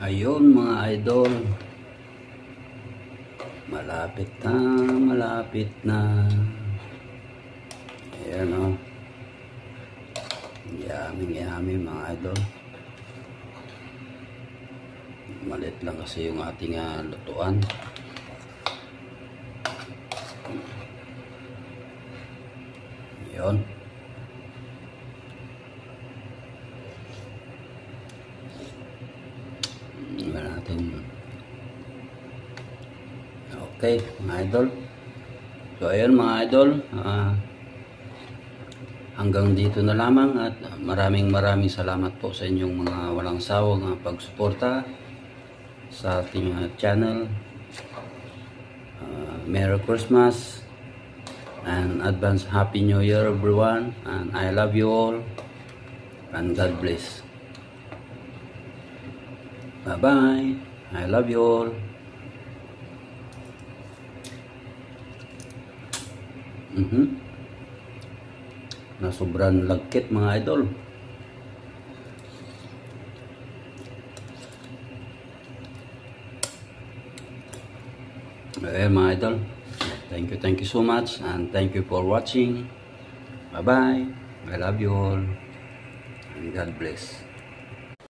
Ayun mga idol, malapit na, malapit na. Ayan o. Yummy mga idol. Malit lang kasi yung ating lutuan. Ayun. Okay mga idol, so ayun mga idol, hanggang dito na lamang at maraming salamat po sa inyong mga walang sawang pagsuporta sa ating channel. Merry Christmas and advance Happy New Year everyone, and I love you all and God bless. Bye bye, I love you all. Na sobrang lagkit mga idol. Mga idol, thank you so much and thank you for watching. Bye bye, I love you all and God bless.